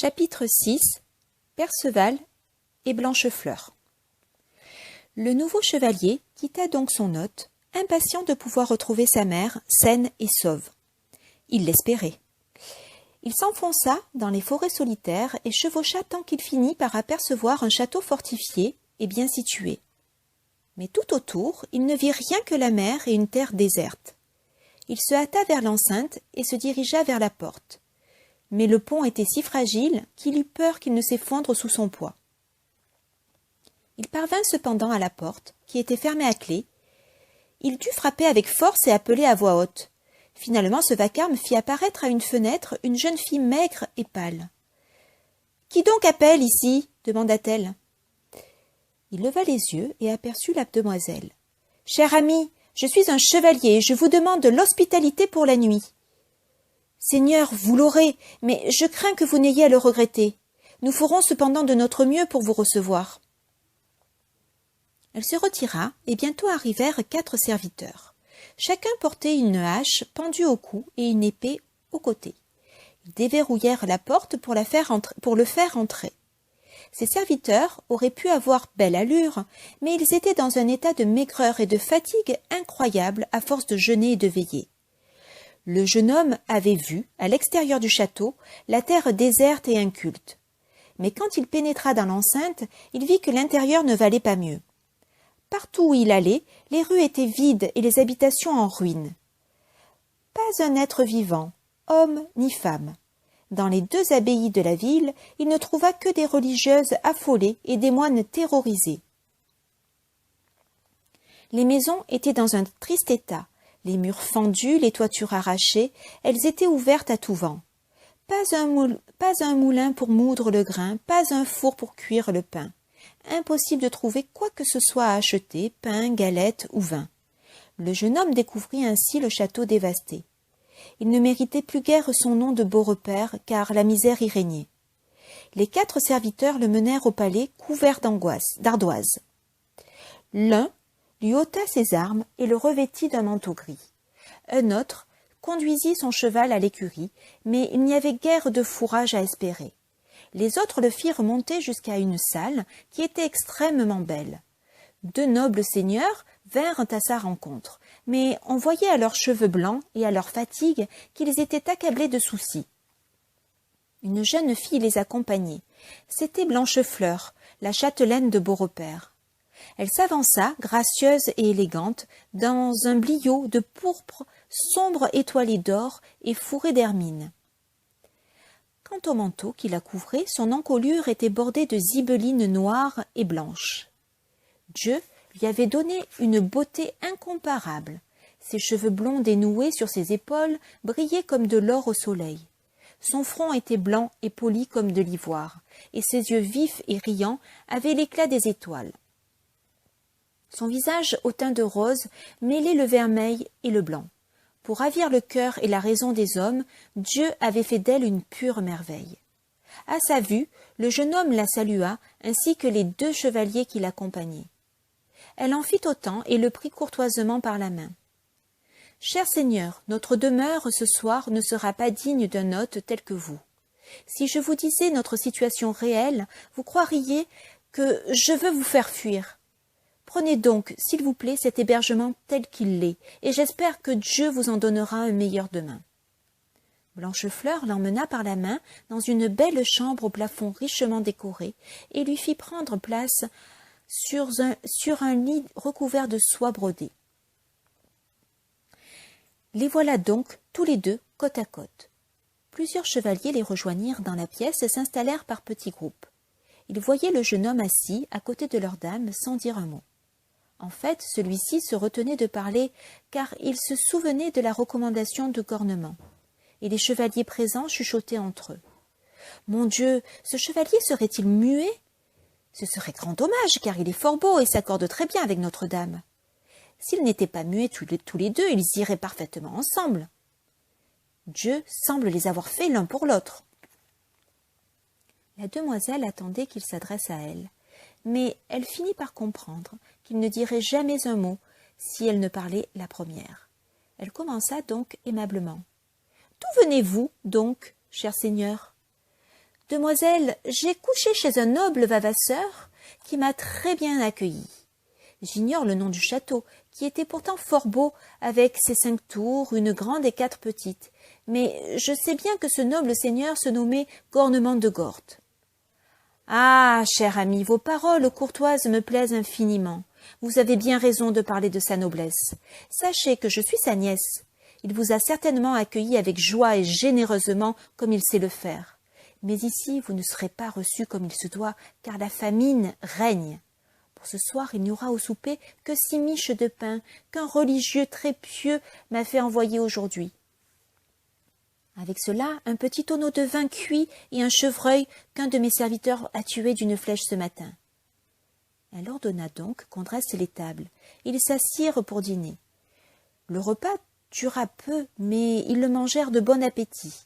Chapitre 6 Perceval et Blanchefleur. Le nouveau chevalier quitta donc son hôte, impatient de pouvoir retrouver sa mère saine et sauve. Il l'espérait. Il s'enfonça dans les forêts solitaires et chevaucha tant qu'il finit par apercevoir un château fortifié et bien situé. Mais tout autour, il ne vit rien que la mer et une terre déserte. Il se hâta vers l'enceinte et se dirigea vers la porte. Mais le pont était si fragile qu'il eut peur qu'il ne s'effondre sous son poids. Il parvint cependant à la porte, qui était fermée à clé. Il dut frapper avec force et appeler à voix haute. Finalement, ce vacarme fit apparaître à une fenêtre une jeune fille maigre et pâle. « Qui donc appelle ici ?» demanda-t-elle. Il leva les yeux et aperçut la demoiselle. « Chère amie, je suis un chevalier et je vous demande de l'hospitalité pour la nuit. »« Seigneur, vous l'aurez, mais je crains que vous n'ayez à le regretter. Nous ferons cependant de notre mieux pour vous recevoir. » Elle se retira et bientôt arrivèrent 4 serviteurs. Chacun portait une hache pendue au cou et une épée au côté. Ils déverrouillèrent la porte pour le faire entrer. Ces serviteurs auraient pu avoir belle allure, mais ils étaient dans un état de maigreur et de fatigue incroyable à force de jeûner et de veiller. Le jeune homme avait vu, à l'extérieur du château, la terre déserte et inculte. Mais quand il pénétra dans l'enceinte, il vit que l'intérieur ne valait pas mieux. Partout où il allait, les rues étaient vides et les habitations en ruine. Pas un être vivant, homme ni femme. Dans les 2 abbayes de la ville, il ne trouva que des religieuses affolées et des moines terrorisés. Les maisons étaient dans un triste état. Les murs fendus, les toitures arrachées, elles étaient ouvertes à tout vent. Pas un moulin pour moudre le grain, pas un four pour cuire le pain. Impossible de trouver quoi que ce soit à acheter, pain, galettes ou vin. Le jeune homme découvrit ainsi le château dévasté. Il ne méritait plus guère son nom de beau repère, car la misère y régnait. Les 4 serviteurs le menèrent au palais couvert d'ardoises. L'un lui ôta ses armes et le revêtit d'un manteau gris. Un autre conduisit son cheval à l'écurie, mais il n'y avait guère de fourrage à espérer. Les autres le firent monter jusqu'à une salle qui était extrêmement belle. 2 nobles seigneurs vinrent à sa rencontre, mais on voyait à leurs cheveux blancs et à leur fatigue qu'ils étaient accablés de soucis. Une jeune fille les accompagnait. C'était Blanchefleur, la châtelaine de Beaurepaire. Elle s'avança, gracieuse et élégante, dans un bliot de pourpre sombre étoilé d'or et fourré d'hermine. Quant au manteau qui la couvrait, son encolure était bordée de zibelines noires et blanches. Dieu lui avait donné une beauté incomparable. Ses cheveux blonds dénoués sur ses épaules brillaient comme de l'or au soleil. Son front était blanc et poli comme de l'ivoire, et ses yeux vifs et riants avaient l'éclat des étoiles. Son visage au teint de rose mêlait le vermeil et le blanc. Pour ravir le cœur et la raison des hommes, Dieu avait fait d'elle une pure merveille. À sa vue, le jeune homme la salua, ainsi que les 2 chevaliers qui l'accompagnaient. Elle en fit autant et le prit courtoisement par la main. « Cher Seigneur, notre demeure ce soir ne sera pas digne d'un hôte tel que vous. Si je vous disais notre situation réelle, vous croiriez que je veux vous faire fuir. Prenez donc, s'il vous plaît, cet hébergement tel qu'il l'est, et j'espère que Dieu vous en donnera un meilleur demain. » Blanchefleur l'emmena par la main dans une belle chambre au plafond richement décoré et lui fit prendre place sur un lit recouvert de soie brodée. Les voilà donc, tous les 2, côte à côte. Plusieurs chevaliers les rejoignirent dans la pièce et s'installèrent par petits groupes. Ils voyaient le jeune homme assis à côté de leur dame sans dire un mot. En fait, celui-ci se retenait de parler, car il se souvenait de la recommandation de Cornement. Et les chevaliers présents chuchotaient entre eux. « Mon Dieu, ce chevalier serait-il muet ? Ce serait grand dommage, car il est fort beau et s'accorde très bien avec Notre-Dame. S'ils n'étaient pas muets tous les 2, ils iraient parfaitement ensemble. Dieu semble les avoir faits l'un pour l'autre. » La demoiselle attendait qu'il s'adresse à elle, mais elle finit par comprendre qu'il ne dirait jamais un mot si elle ne parlait la première. Elle commença donc aimablement. « D'où venez-vous, donc, cher Seigneur ? » Demoiselle, j'ai couché chez un noble vavasseur qui m'a très bien accueilli. J'ignore le nom du château, qui était pourtant fort beau, avec ses 5 tours, une grande et 4 petites. Mais je sais bien que ce noble seigneur se nommait Gornement de Gorte. Ah, cher ami, vos paroles courtoises me plaisent infiniment. Vous avez bien raison de parler de sa noblesse. Sachez que je suis sa nièce. Il vous a certainement accueilli avec joie et généreusement, comme il sait le faire. Mais ici, vous ne serez pas reçu comme il se doit, car la famine règne. Pour ce soir, il n'y aura au souper que 6 miches de pain qu'un religieux très pieux m'a fait envoyer aujourd'hui. Avec cela, un petit tonneau de vin cuit et un chevreuil qu'un de mes serviteurs a tué d'une flèche ce matin. Elle ordonna donc qu'on dresse les tables. Ils s'assirent pour dîner. Le repas dura peu, mais ils le mangèrent de bon appétit.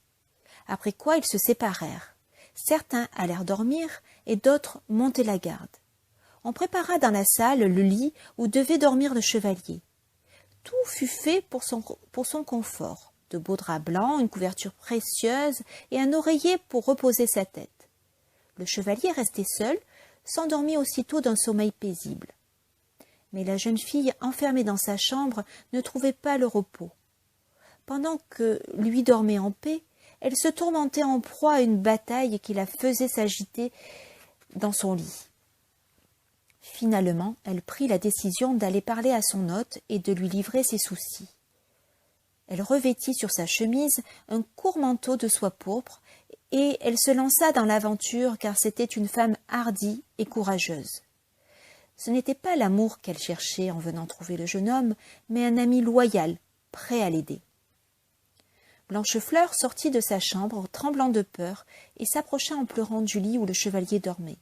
Après quoi ils se séparèrent. Certains allèrent dormir et d'autres monter la garde. On prépara dans la salle le lit où devait dormir le chevalier. Tout fut fait pour son confort. De beaux draps blancs, une couverture précieuse et un oreiller pour reposer sa tête. Le chevalier, resté seul, s'endormit aussitôt d'un sommeil paisible. Mais la jeune fille, enfermée dans sa chambre, ne trouvait pas le repos. Pendant que lui dormait en paix, elle se tourmentait en proie à une bataille qui la faisait s'agiter dans son lit. Finalement, elle prit la décision d'aller parler à son hôte et de lui livrer ses soucis. Elle revêtit sur sa chemise un court manteau de soie pourpre et elle se lança dans l'aventure car c'était une femme hardie et courageuse. Ce n'était pas l'amour qu'elle cherchait en venant trouver le jeune homme, mais un ami loyal, prêt à l'aider. Blanchefleur sortit de sa chambre, tremblant de peur, et s'approcha en pleurant du lit où le chevalier dormait.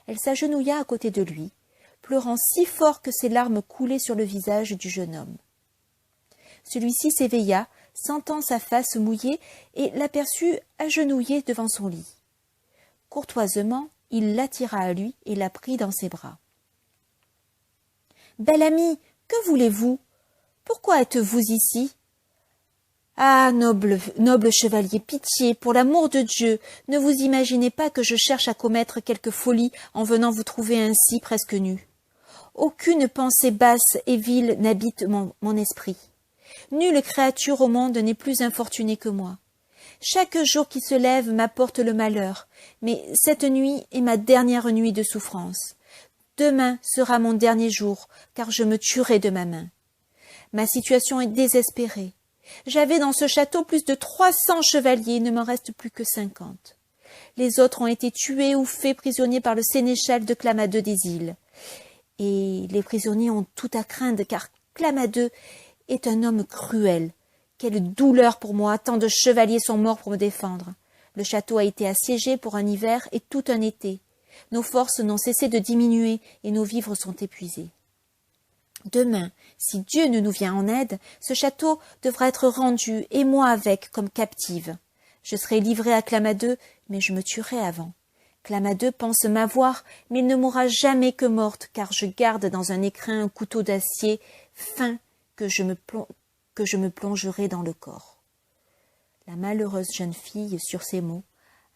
Elle s'agenouilla à côté de lui, pleurant si fort que ses larmes coulaient sur le visage du jeune homme. Celui-ci s'éveilla, sentant sa face mouillée, et l'aperçut agenouillée devant son lit. Courtoisement, il l'attira à lui et la prit dans ses bras. « Belle amie, que voulez-vous? Pourquoi êtes-vous ici ?»« Ah, noble chevalier, pitié, pour l'amour de Dieu, ne vous imaginez pas que je cherche à commettre quelque folie en venant vous trouver ainsi presque nue. Aucune pensée basse et vile n'habite mon esprit. Nulle créature au monde n'est plus infortunée que moi. Chaque jour qui se lève m'apporte le malheur, mais cette nuit est ma dernière nuit de souffrance. Demain sera mon dernier jour, car je me tuerai de ma main. Ma situation est désespérée. J'avais dans ce château plus de 300 chevaliers, il ne m'en reste plus que 50. Les autres ont été tués ou faits prisonniers par le sénéchal de Clamadeux des îles. Et les prisonniers ont tout à craindre, car Clamadeux est un homme cruel. Quelle douleur pour moi, tant de chevaliers sont morts pour me défendre. Le château a été assiégé pour un hiver et tout un été. Nos forces n'ont cessé de diminuer et nos vivres sont épuisés. Demain, si Dieu ne nous vient en aide, ce château devra être rendu, et moi avec, comme captive. Je serai livrée à Clamadeux, mais je me tuerai avant. Clamadeux pense m'avoir, mais il ne mourra jamais que morte, car je garde dans un écrin un couteau d'acier fin que je me plongerai dans le corps. » La malheureuse jeune fille, sur ces mots,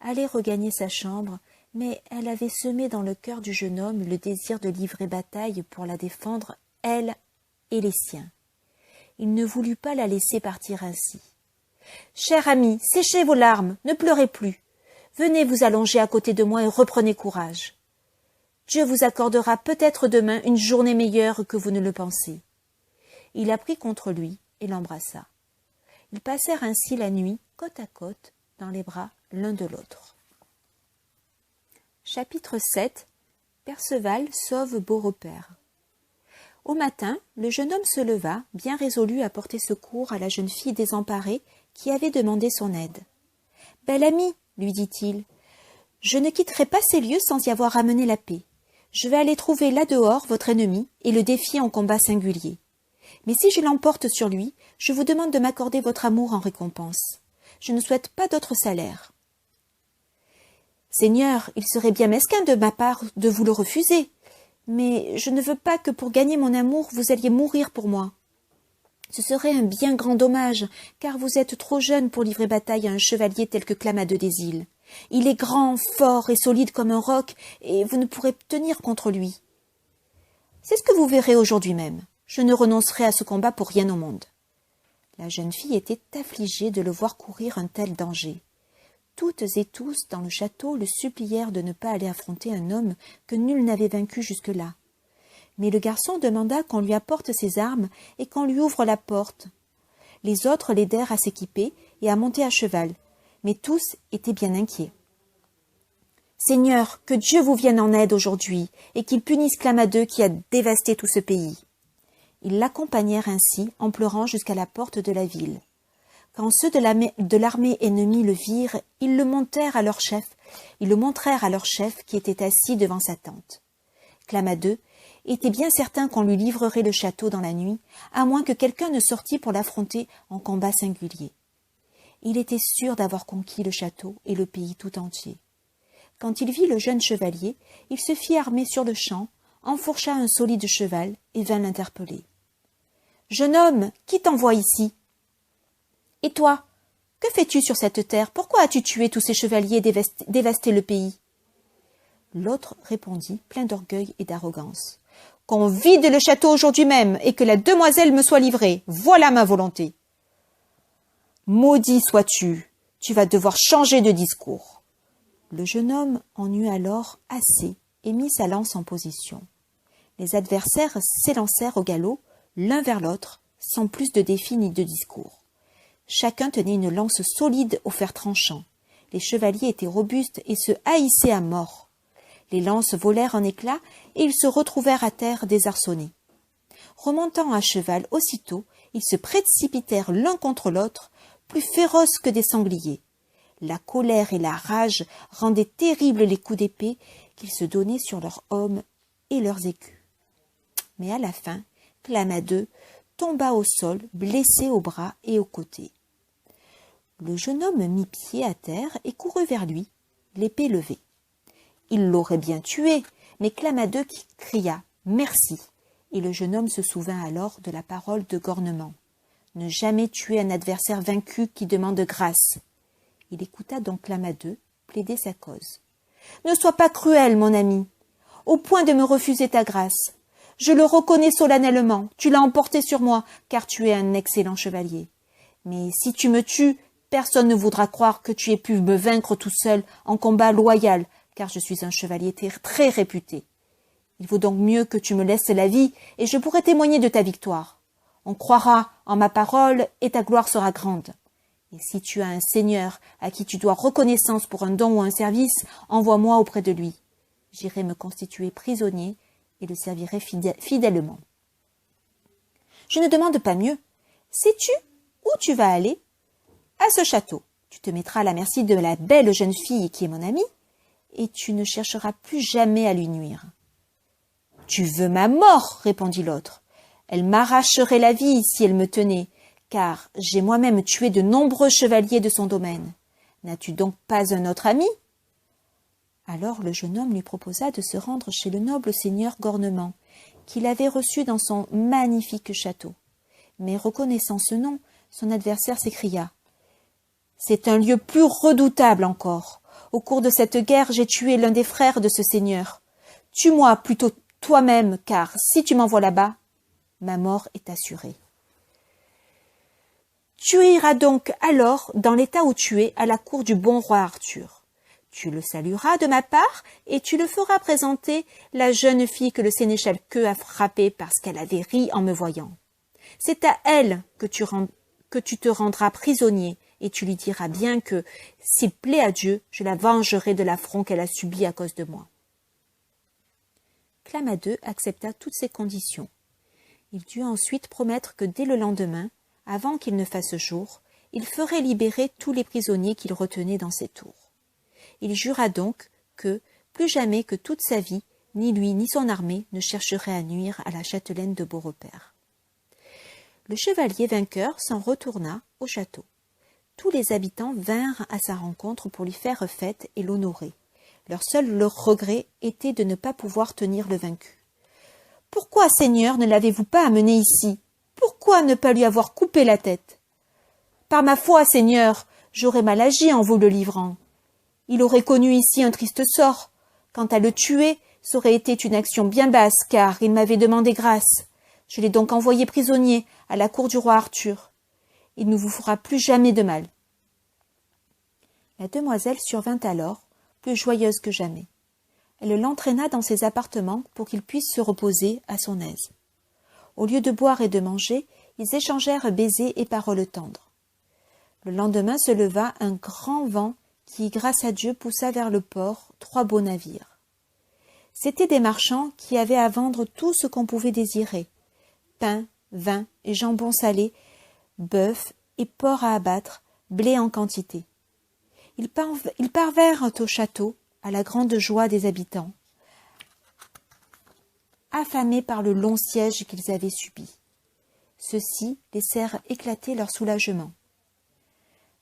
allait regagner sa chambre, mais elle avait semé dans le cœur du jeune homme le désir de livrer bataille pour la défendre, elle et les siens. Il ne voulut pas la laisser partir ainsi. « Chère amie, séchez vos larmes, ne pleurez plus. Venez vous allonger à côté de moi et reprenez courage. Dieu vous accordera peut-être demain une journée meilleure que vous ne le pensez. » Il la prit contre lui et l'embrassa. Ils passèrent ainsi la nuit, côte à côte, dans les bras l'un de l'autre. Chapitre 7. Perceval sauve Beaurepaire. Au matin, le jeune homme se leva, bien résolu à porter secours à la jeune fille désemparée qui avait demandé son aide. « Belle amie, lui dit-il, je ne quitterai pas ces lieux sans y avoir ramené la paix. Je vais aller trouver là dehors votre ennemi et le défier en combat singulier. Mais si je l'emporte sur lui, je vous demande de m'accorder votre amour en récompense. Je ne souhaite pas d'autre salaire. »« Seigneur, il serait bien mesquin de ma part de vous le refuser, mais je ne veux pas que pour gagner mon amour vous alliez mourir pour moi. Ce serait un bien grand dommage, car vous êtes trop jeune pour livrer bataille à un chevalier tel que Clamadeux des îles. Il est grand, fort et solide comme un roc, et vous ne pourrez tenir contre lui. C'est ce que vous verrez aujourd'hui même. Je ne renoncerai à ce combat pour rien au monde. » La jeune fille était affligée de le voir courir un tel danger. Toutes et tous dans le château le supplièrent de ne pas aller affronter un homme que nul n'avait vaincu jusque-là. Mais le garçon demanda qu'on lui apporte ses armes et qu'on lui ouvre la porte. Les autres l'aidèrent à s'équiper et à monter à cheval, mais tous étaient bien inquiets. « Seigneur, que Dieu vous vienne en aide aujourd'hui et qu'il punisse Clamadeux qui a dévasté tout ce pays. » Ils l'accompagnèrent ainsi en pleurant jusqu'à la porte de la ville. Quand ceux de l'armée ennemie le virent, ils le montrèrent à leur chef qui était assis devant sa tente. Clamadeux était bien certain qu'on lui livrerait le château dans la nuit, à moins que quelqu'un ne sortît pour l'affronter en combat singulier. Il était sûr d'avoir conquis le château et le pays tout entier. Quand il vit le jeune chevalier, il se fit armer sur-le-champ, enfourcha un solide cheval et vint l'interpeller. « Jeune homme, qui t'envoie ici ? Et toi, que fais-tu sur cette terre ? Pourquoi as-tu tué tous ces chevaliers et dévasté le pays ?» L'autre répondit, plein d'orgueil et d'arrogance. « Qu'on vide le château aujourd'hui même et que la demoiselle me soit livrée, voilà ma volonté. »« Maudit sois-tu, tu vas devoir changer de discours. » Le jeune homme en eut alors assez et mit sa lance en position. Les adversaires s'élancèrent au galop, l'un vers l'autre, sans plus de défi ni de discours. Chacun tenait une lance solide au fer tranchant. Les chevaliers étaient robustes et se haïssaient à mort. Les lances volèrent en éclats et ils se retrouvèrent à terre désarçonnés. Remontant à cheval aussitôt, ils se précipitèrent l'un contre l'autre, plus féroces que des sangliers. La colère et la rage rendaient terribles les coups d'épée qu'ils se donnaient sur leurs hommes et leurs écus. Mais à la fin, Clamadeux tomba au sol, blessé au bras et au côté. Le jeune homme mit pied à terre et courut vers lui, l'épée levée. Il l'aurait bien tué, mais Clamadeux cria « Merci !» et le jeune homme se souvint alors de la parole de Gornement. Ne jamais tuer un adversaire vaincu qui demande grâce. Il écouta donc Clamadeux plaider sa cause. « Ne sois pas cruel, mon ami, au point de me refuser ta grâce. Je le reconnais solennellement, tu l'as emporté sur moi, car tu es un excellent chevalier. Mais si tu me tues, personne ne voudra croire que tu aies pu me vaincre tout seul en combat loyal, car je suis un chevalier très réputé. Il vaut donc mieux que tu me laisses la vie, et je pourrai témoigner de ta victoire. On croira en ma parole, et ta gloire sera grande. Et si tu as un seigneur à qui tu dois reconnaissance pour un don ou un service, envoie-moi auprès de lui. J'irai me constituer prisonnier et le servirai fidèlement. Je ne demande pas mieux. Sais-tu où tu vas aller ? À ce château. Tu te mettras à la merci de la belle jeune fille qui est mon amie, et tu ne chercheras plus jamais à lui nuire. « Tu veux ma mort ?» répondit l'autre. « Elle m'arracherait la vie si elle me tenait, car j'ai moi-même tué de nombreux chevaliers de son domaine. N'as-tu donc pas un autre ami ?» Alors le jeune homme lui proposa de se rendre chez le noble seigneur Gornement, qu'il avait reçu dans son magnifique château. Mais reconnaissant ce nom, son adversaire s'écria. « C'est un lieu plus redoutable encore. Au cours de cette guerre, j'ai tué l'un des frères de ce seigneur. Tue-moi plutôt toi-même, car si tu m'envoies là-bas, ma mort est assurée. » Tu iras donc alors dans l'état où tu es à la cour du bon roi Arthur. Tu le salueras de ma part et tu le feras présenter la jeune fille que le sénéchal Queux a frappée parce qu'elle avait ri en me voyant. C'est à elle que tu te rendras prisonnier et tu lui diras bien que, s'il plaît à Dieu, je la vengerai de l'affront qu'elle a subi à cause de moi. Clamadeux accepta toutes ces conditions. Il dut ensuite promettre que dès le lendemain, avant qu'il ne fasse jour, il ferait libérer tous les prisonniers qu'il retenait dans ses tours. Il jura donc que, plus jamais que toute sa vie, ni lui ni son armée ne chercheraient à nuire à la châtelaine de Beaurepaire. Le chevalier vainqueur s'en retourna au château. Tous les habitants vinrent à sa rencontre pour lui faire fête et l'honorer. Leur seul regret était de ne pas pouvoir tenir le vaincu. « Pourquoi, Seigneur, ne l'avez-vous pas amené ici ? Pourquoi ne pas lui avoir coupé la tête ? Par ma foi, Seigneur, j'aurais mal agi en vous le livrant. Il aurait connu ici un triste sort. Quant à le tuer, ça aurait été une action bien basse, car il m'avait demandé grâce. Je l'ai donc envoyé prisonnier à la cour du roi Arthur. Il ne vous fera plus jamais de mal. » La demoiselle survint alors, plus joyeuse que jamais. Elle l'entraîna dans ses appartements pour qu'il puisse se reposer à son aise. Au lieu de boire et de manger, ils échangèrent baisers et paroles tendres. Le lendemain se leva un grand vent qui, grâce à Dieu, poussa vers le port 3 beaux navires. C'étaient des marchands qui avaient à vendre tout ce qu'on pouvait désirer: pain, vin et jambon salé, bœuf et porc à abattre, blé en quantité. Ils parvinrent au château, à la grande joie des habitants, affamés par le long siège qu'ils avaient subi. Ceux-ci laissèrent éclater leur soulagement.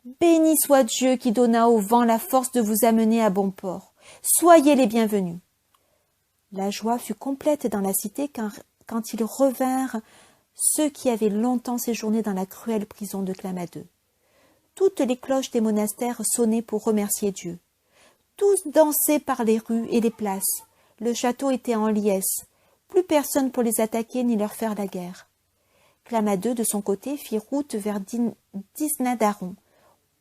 « Béni soit Dieu qui donna au vent la force de vous amener à bon port. Soyez les bienvenus. » La joie fut complète dans la cité quand ils revinrent, ceux qui avaient longtemps séjourné dans la cruelle prison de Clamadeux. Toutes les cloches des monastères sonnaient pour remercier Dieu. Tous dansaient par les rues et les places. Le château était en liesse. Plus personne pour les attaquer ni leur faire la guerre. Clamadeux, de son côté, fit route vers Disnadaron,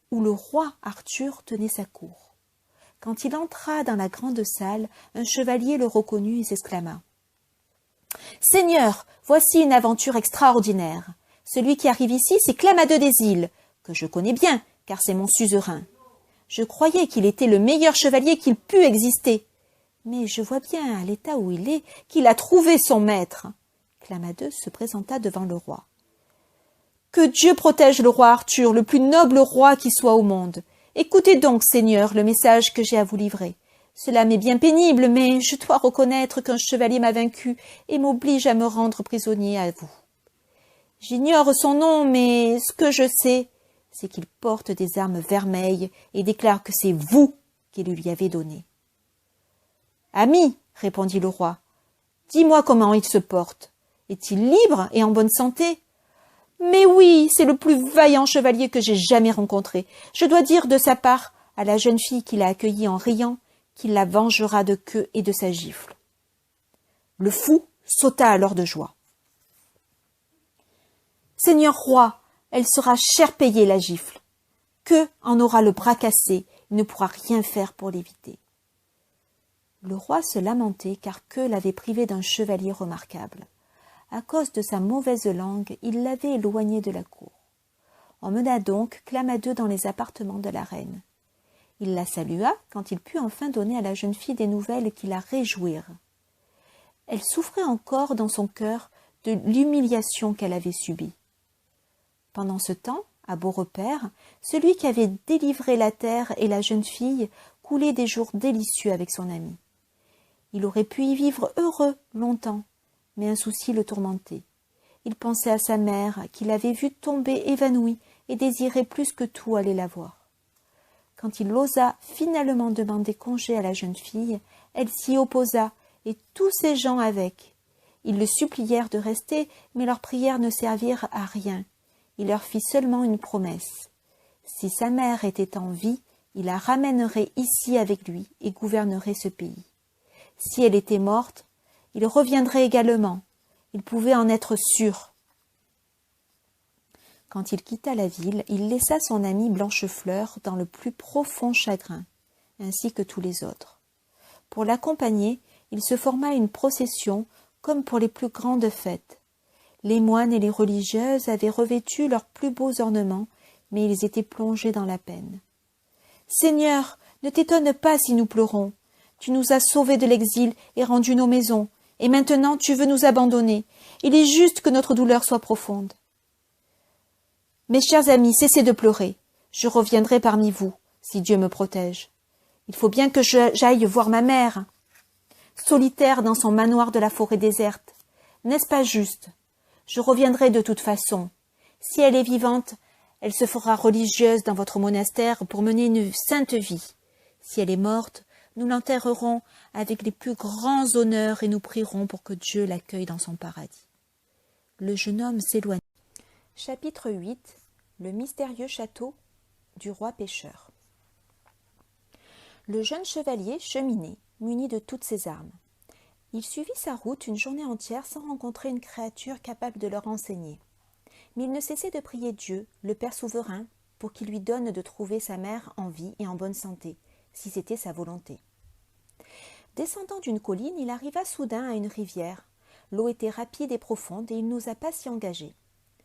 où le roi Arthur tenait sa cour. Quand il entra dans la grande salle, un chevalier le reconnut et s'exclama: « Seigneur, voici une aventure extraordinaire. Celui qui arrive ici, c'est Clamadeux des îles, que je connais bien, car c'est mon suzerain. Je croyais qu'il était le meilleur chevalier qu'il pût exister. Mais je vois bien, à l'état où il est, qu'il a trouvé son maître. » Clamadeux se présenta devant le roi. « Que Dieu protège le roi Arthur, le plus noble roi qui soit au monde. Écoutez donc, Seigneur, le message que j'ai à vous livrer. Cela m'est bien pénible, mais je dois reconnaître qu'un chevalier m'a vaincu et m'oblige à me rendre prisonnier à vous. J'ignore son nom, mais ce que je sais, c'est qu'il porte des armes vermeilles et déclare que c'est vous qui le lui avez donné. »« Ami, répondit le roi, dis-moi comment il se porte. Est-il libre et en bonne santé ? » ?»« Mais oui, c'est le plus vaillant chevalier que j'ai jamais rencontré. Je dois dire de sa part à la jeune fille qui l'a accueilli en riant qu'il la vengera de queue et de sa gifle. » Le fou sauta alors de joie. « Seigneur roi, elle sera cher payée, la gifle. Queue en aura le bras cassé, il ne pourra rien faire pour l'éviter. » Le roi se lamentait car Queue l'avait privé d'un chevalier remarquable. À cause de sa mauvaise langue, il l'avait éloigné de la cour. On mena donc Clamadeux dans les appartements de la reine. Il la salua quand il put enfin donner à la jeune fille des nouvelles qui la réjouirent. Elle souffrait encore dans son cœur de l'humiliation qu'elle avait subie. Pendant ce temps, à Beaurepaire, celui qui avait délivré la terre et la jeune fille coulait des jours délicieux avec son ami. Il aurait pu y vivre heureux longtemps, mais un souci le tourmentait. Il pensait à sa mère, qu'il avait vue tomber évanouie et désirait plus que tout aller la voir. Quand il osa finalement demander congé à la jeune fille, elle s'y opposa, et tous ses gens avec. Ils le supplièrent de rester, mais leurs prières ne servirent à rien. Il leur fit seulement une promesse. Si sa mère était en vie, il la ramènerait ici avec lui et gouvernerait ce pays. Si elle était morte, il reviendrait également. Il pouvait en être sûr. Quand il quitta la ville, il laissa son amie Blanchefleur dans le plus profond chagrin, ainsi que tous les autres. Pour l'accompagner, il se forma une procession comme pour les plus grandes fêtes. Les moines et les religieuses avaient revêtu leurs plus beaux ornements, mais ils étaient plongés dans la peine. « Seigneur, ne t'étonne pas si nous pleurons. Tu nous as sauvés de l'exil et rendu nos maisons, et maintenant tu veux nous abandonner. Il est juste que notre douleur soit profonde. » « Mes chers amis, cessez de pleurer. Je reviendrai parmi vous, si Dieu me protège. Il faut bien que j'aille voir ma mère, solitaire dans son manoir de la forêt déserte. N'est-ce pas juste? Je reviendrai de toute façon. Si elle est vivante, elle se fera religieuse dans votre monastère pour mener une sainte vie. Si elle est morte, nous l'enterrerons avec les plus grands honneurs et nous prierons pour que Dieu l'accueille dans son paradis. » Le jeune homme s'éloigna. Chapitre 8. Le mystérieux château du roi pêcheur. Le jeune chevalier cheminait, muni de toutes ses armes. Il suivit sa route une journée entière sans rencontrer une créature capable de le renseigner. Mais il ne cessait de prier Dieu, le Père souverain, pour qu'il lui donne de trouver sa mère en vie et en bonne santé, si c'était sa volonté. Descendant d'une colline, il arriva soudain à une rivière. L'eau était rapide et profonde et il n'osa pas s'y engager.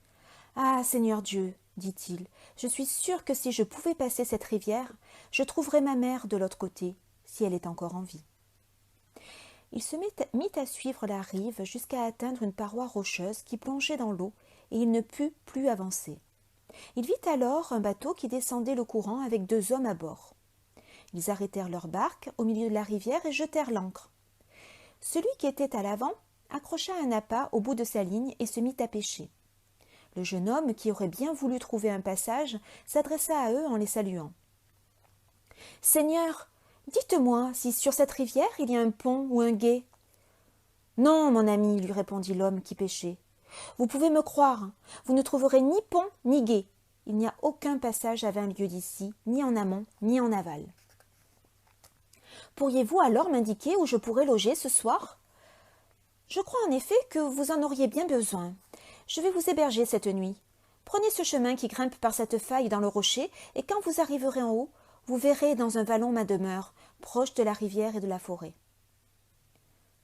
« Ah, Seigneur Dieu, dit-il, je suis sûr que si je pouvais passer cette rivière, je trouverais ma mère de l'autre côté, si elle est encore en vie. » Il se mit à suivre la rive jusqu'à atteindre une paroi rocheuse qui plongeait dans l'eau et il ne put plus avancer. Il vit alors un bateau qui descendait le courant avec 2 hommes à bord. Ils arrêtèrent leur barque au milieu de la rivière et jetèrent l'ancre. Celui qui était à l'avant accrocha un appât au bout de sa ligne et se mit à pêcher. Le jeune homme, qui aurait bien voulu trouver un passage, s'adressa à eux en les saluant. « Seigneur, dites-moi si sur cette rivière il y a un pont ou un gué. »« Non, mon ami, lui répondit l'homme qui pêchait. Vous pouvez me croire, vous ne trouverez ni pont ni gué. Il n'y a aucun passage à 20 lieues d'ici, ni en amont, ni en aval. Pourriez-vous alors m'indiquer où je pourrais loger ce soir ? Je crois en effet que vous en auriez bien besoin. Je vais vous héberger cette nuit. Prenez ce chemin qui grimpe par cette faille dans le rocher, et quand vous arriverez en haut, vous verrez dans un vallon ma demeure, proche de la rivière et de la forêt.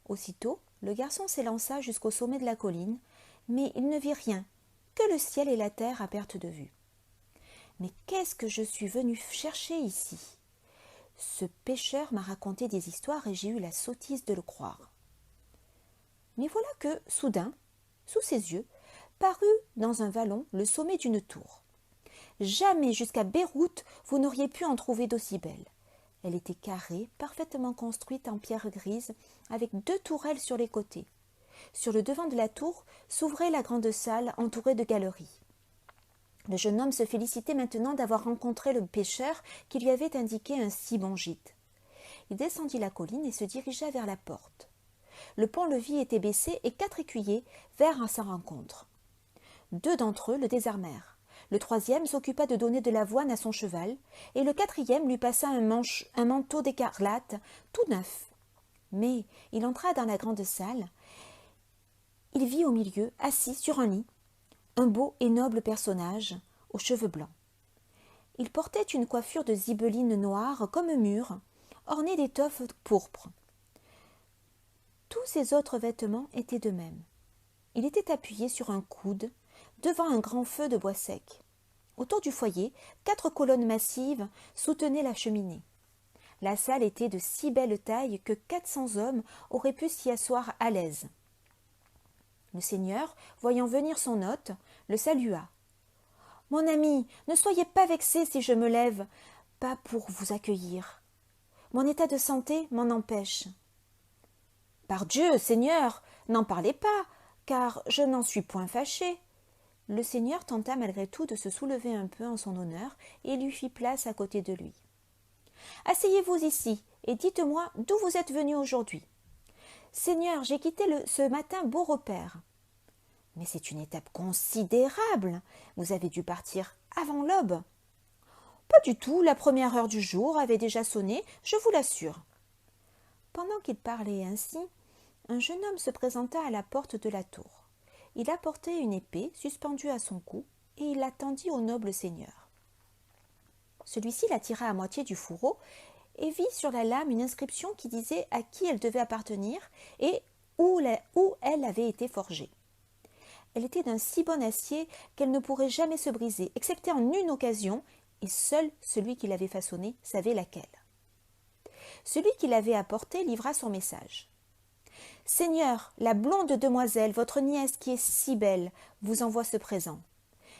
Aussitôt, le garçon s'élança jusqu'au sommet de la colline, mais il ne vit rien, que le ciel et la terre à perte de vue. Mais qu'est-ce que je suis venu chercher ici ? Ce pêcheur m'a raconté des histoires et j'ai eu la sottise de le croire. Mais voilà que, soudain, sous ses yeux, parut dans un vallon le sommet d'une tour. Jamais jusqu'à Beyrouth vous n'auriez pu en trouver d'aussi belle. Elle était carrée, parfaitement construite en pierre grise, avec 2 tourelles sur les côtés. Sur le devant de la tour s'ouvrait la grande salle entourée de galeries. Le jeune homme se félicitait maintenant d'avoir rencontré le pêcheur qui lui avait indiqué un si bon gîte. Il descendit la colline et se dirigea vers la porte. Le pont-levis était baissé et 4 écuyers vinrent à sa rencontre. 2 d'entre eux le désarmèrent. Le 3e s'occupa de donner de l'avoine à son cheval, et le 4e lui passa un manteau d'écarlate tout neuf. Mais il entra dans la grande salle. Il vit au milieu, assis sur un lit, un beau et noble personnage aux cheveux blancs. Il portait une coiffure de zibeline noire comme mûre, ornée d'étoffes pourpres. Tous ses autres vêtements étaient de même. Il était appuyé sur un coude, devant un grand feu de bois sec. Autour du foyer, 4 colonnes massives soutenaient la cheminée. La salle était de si belle taille que 400 hommes auraient pu s'y asseoir à l'aise. Le seigneur, voyant venir son hôte, le salua. « Mon ami, ne soyez pas vexé si je me lève, pas pour vous accueillir. Mon état de santé m'en empêche. »« Par Dieu, Seigneur, n'en parlez pas, car je n'en suis point fâché. » Le seigneur tenta malgré tout de se soulever un peu en son honneur et lui fit place à côté de lui. « Asseyez-vous ici et dites-moi d'où vous êtes venu aujourd'hui. »« Seigneur, j'ai quitté ce matin Beaurepaire. »« Mais c'est une étape considérable. Vous avez dû partir avant l'aube. »« Pas du tout, la première heure du jour avait déjà sonné, je vous l'assure. » Pendant qu'il parlait ainsi, un jeune homme se présenta à la porte de la tour. Il apportait une épée suspendue à son cou et il la tendit au noble seigneur. Celui-ci la tira à moitié du fourreau et vit sur la lame une inscription qui disait à qui elle devait appartenir et où elle avait été forgée. Elle était d'un si bon acier qu'elle ne pourrait jamais se briser, excepté en une occasion, et seul celui qui l'avait façonnée savait laquelle. Celui qui l'avait apportée livra son message. « Seigneur, la blonde demoiselle, votre nièce qui est si belle, vous envoie ce présent.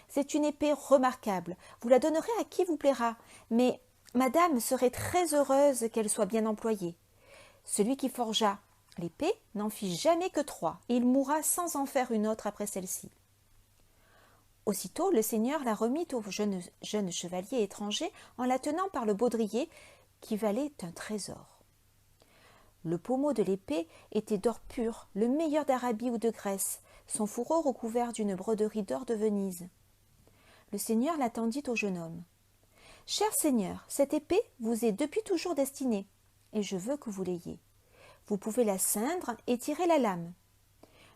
C'est une épée remarquable, vous la donnerez à qui vous plaira, mais madame serait très heureuse qu'elle soit bien employée. Celui qui forgea l'épée n'en fit jamais que 3, et il mourra sans en faire une autre après celle-ci. » Aussitôt, le seigneur la remit au jeune chevalier étranger en la tenant par le baudrier qui valait un trésor. Le pommeau de l'épée était d'or pur, le meilleur d'Arabie ou de Grèce, son fourreau recouvert d'une broderie d'or de Venise. Le seigneur la tendit au jeune homme. « Cher Seigneur, cette épée vous est depuis toujours destinée, et je veux que vous l'ayez. Vous pouvez la ceindre et tirer la lame. »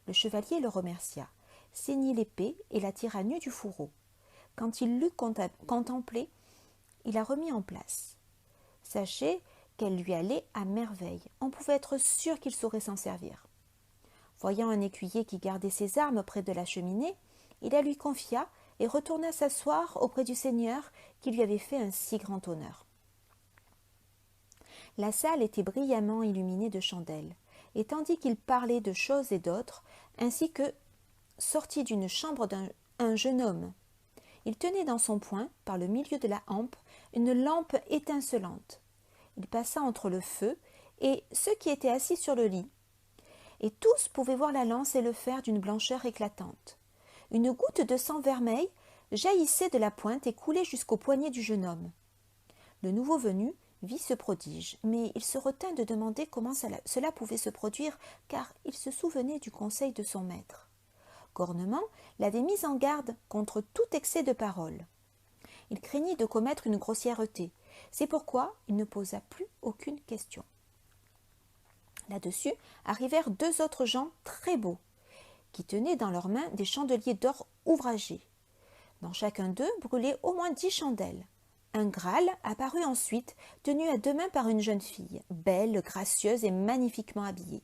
Le chevalier le remercia, ceignit l'épée et la tira nue du fourreau. Quand il l'eut contemplée, il la remit en place. Sachez qu'elle lui allait à merveille. On pouvait être sûr qu'il saurait s'en servir. Voyant un écuyer qui gardait ses armes près de la cheminée, il la lui confia et retourna s'asseoir auprès du seigneur qui lui avait fait un si grand honneur. La salle était brillamment illuminée de chandelles, et tandis qu'il parlait de choses et d'autres, ainsi que sortit d'une chambre un jeune homme. Il tenait dans son poing, par le milieu de la hampe, une lampe étincelante. Il passa entre le feu et ceux qui étaient assis sur le lit, et tous pouvaient voir la lance et le fer d'une blancheur éclatante. Une goutte de sang vermeil jaillissait de la pointe et coulait jusqu'au poignet du jeune homme. Le nouveau venu vit ce prodige, mais il se retint de demander comment cela pouvait se produire, car il se souvenait du conseil de son maître. Cornement l'avait mis en garde contre tout excès de parole. Il craignit de commettre une grossièreté, c'est pourquoi il ne posa plus aucune question. Là-dessus arrivèrent deux autres gens très beaux, qui tenaient dans leurs mains des chandeliers d'or ouvragés. Dans chacun d'eux brûlaient au moins 10 chandelles. Un Graal apparut ensuite, tenu à deux mains par une jeune fille, belle, gracieuse et magnifiquement habillée.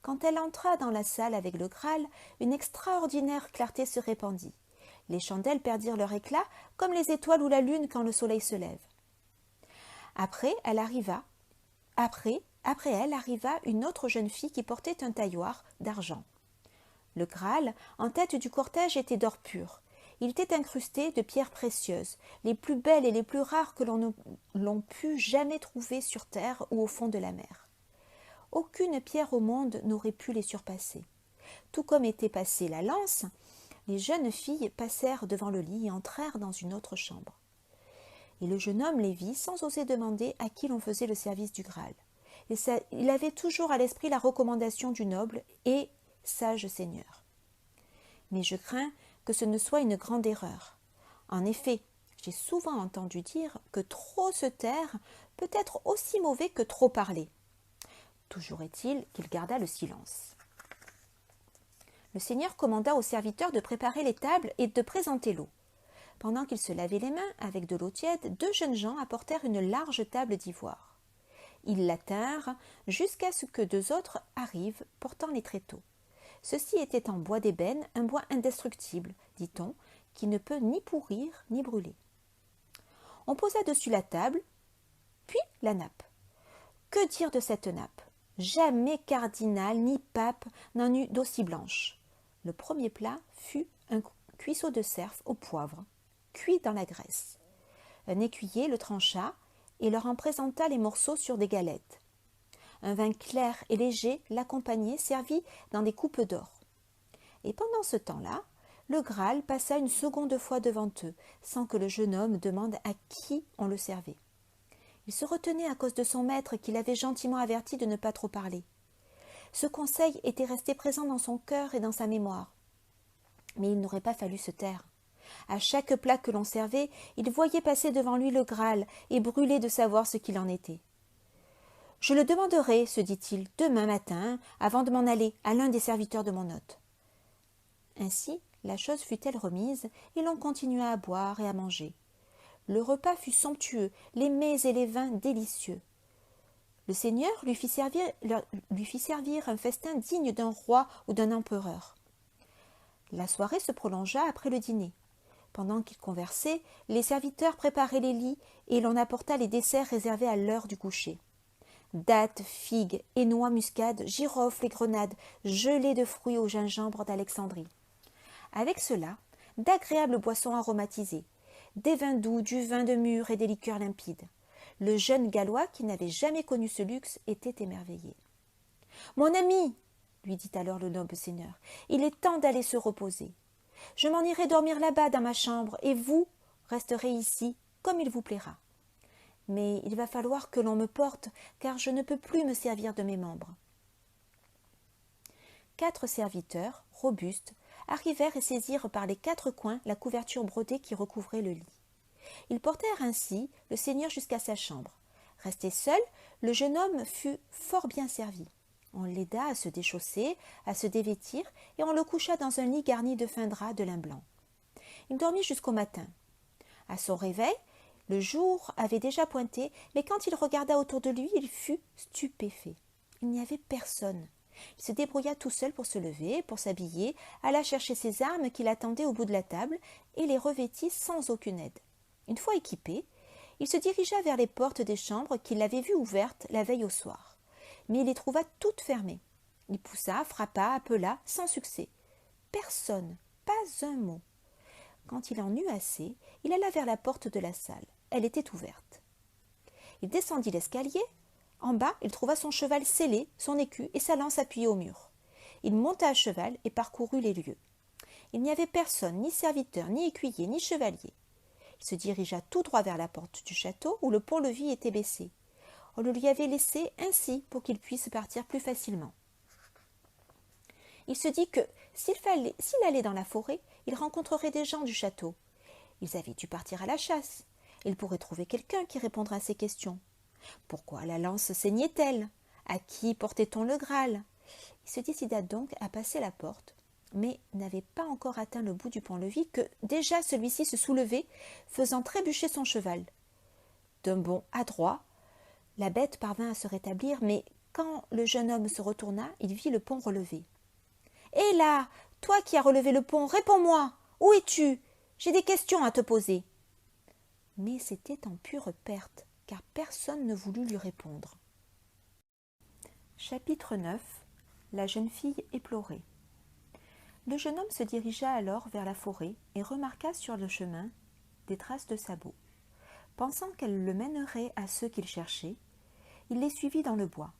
Quand elle entra dans la salle avec le Graal, une extraordinaire clarté se répandit. Les chandelles perdirent leur éclat comme les étoiles ou la lune quand le soleil se lève. Après elle arriva une autre jeune fille qui portait un tailloir d'argent. Le Graal, en tête du cortège, était d'or pur. Il était incrusté de pierres précieuses, les plus belles et les plus rares que l'on put jamais trouver sur terre ou au fond de la mer. Aucune pierre au monde n'aurait pu les surpasser. Tout comme était passée la lance, les jeunes filles passèrent devant le lit et entrèrent dans une autre chambre. Et le jeune homme les vit sans oser demander à qui l'on faisait le service du Graal. Il avait toujours à l'esprit la recommandation du noble et sage seigneur. Mais je crains que ce ne soit une grande erreur. En effet, j'ai souvent entendu dire que trop se taire peut être aussi mauvais que trop parler. Toujours est-il qu'il garda le silence. Le seigneur commanda aux serviteurs de préparer les tables et de présenter l'eau. Pendant qu'ils se lavaient les mains avec de l'eau tiède, deux jeunes gens apportèrent une large table d'ivoire. Ils la tinrent jusqu'à ce que deux autres arrivent portant les tréteaux. Ceci était en bois d'ébène, un bois indestructible, dit-on, qui ne peut ni pourrir ni brûler. On posa dessus la table, puis la nappe. Que dire de cette nappe? Jamais cardinal ni pape n'en eut d'aussi blanche. Le premier plat fut un cuisseau de cerf au poivre, cuit dans la graisse. Un écuyer le trancha et leur en présenta les morceaux sur des galettes. Un vin clair et léger l'accompagnait, servi dans des coupes d'or. Et pendant ce temps-là, le Graal passa une seconde fois devant eux, sans que le jeune homme demande à qui on le servait. Il se retenait à cause de son maître qui l'avait gentiment averti de ne pas trop parler. Ce conseil était resté présent dans son cœur et dans sa mémoire. Mais il n'aurait pas fallu se taire. À chaque plat que l'on servait, il voyait passer devant lui le Graal et brûlait de savoir ce qu'il en était. « Je le demanderai, se dit-il, demain matin, avant de m'en aller, à l'un des serviteurs de mon hôte. » Ainsi, la chose fut-elle remise, et l'on continua à boire et à manger. Le repas fut somptueux, les mets et les vins délicieux. Le seigneur lui fit servir un festin digne d'un roi ou d'un empereur. La soirée se prolongea après le dîner. Pendant qu'ils conversaient, les serviteurs préparaient les lits et l'on apporta les desserts réservés à l'heure du coucher. Dattes, figues et noix muscades, girofles et grenades, gelées de fruits au gingembre d'Alexandrie. Avec cela, d'agréables boissons aromatisées, des vins doux, du vin de mûre et des liqueurs limpides. Le jeune Gallois, qui n'avait jamais connu ce luxe, était émerveillé. « Mon ami, lui dit alors le noble seigneur, il est temps d'aller se reposer. Je m'en irai dormir là-bas dans ma chambre, et vous resterez ici comme il vous plaira. Mais il va falloir que l'on me porte, car je ne peux plus me servir de mes membres. » 4 serviteurs, robustes, arrivèrent et saisirent par les 4 coins la couverture brodée qui recouvrait le lit. Ils portèrent ainsi le seigneur jusqu'à sa chambre. Resté seul, le jeune homme fut fort bien servi. On l'aida à se déchausser, à se dévêtir, et on le coucha dans un lit garni de fins draps de lin blanc. Il dormit jusqu'au matin. À son réveil, le jour avait déjà pointé, mais quand il regarda autour de lui, il fut stupéfait. Il n'y avait personne. Il se débrouilla tout seul pour se lever, pour s'habiller, alla chercher ses armes qui l'attendaient au bout de la table et les revêtit sans aucune aide. Une fois équipé, il se dirigea vers les portes des chambres qu'il avait vues ouvertes la veille au soir. Mais il les trouva toutes fermées. Il poussa, frappa, appela, sans succès. Personne, pas un mot. Quand il en eut assez, il alla vers la porte de la salle. Elle était ouverte. Il descendit l'escalier. En bas, il trouva son cheval sellé, son écu et sa lance appuyée au mur. Il monta à cheval et parcourut les lieux. Il n'y avait personne, ni serviteur, ni écuyer, ni chevalier. Il se dirigea tout droit vers la porte du château où le pont-levis était baissé. On le lui avait laissé ainsi pour qu'il puisse partir plus facilement. Il se dit que s'il allait dans la forêt, il rencontrerait des gens du château. Ils avaient dû partir à la chasse. Il pourrait trouver quelqu'un qui répondra à ses questions. Pourquoi la lance saignait-elle? À qui portait-on le Graal? Il se décida donc à passer la porte, mais n'avait pas encore atteint le bout du pont-levis que déjà celui-ci se soulevait, faisant trébucher son cheval. D'un bond adroit, la bête parvint à se rétablir, mais quand le jeune homme se retourna, il vit le pont relevé. « Hé là, toi qui as relevé le pont, réponds-moi! Où es-tu? J'ai des questions à te poser. » Mais c'était en pure perte, car personne ne voulut lui répondre. Chapitre 9. La jeune fille éplorée. Le jeune homme se dirigea alors vers la forêt et remarqua sur le chemin des traces de sabots. Pensant qu'elles le mèneraient à ceux qu'il cherchait, il les suivit dans le bois.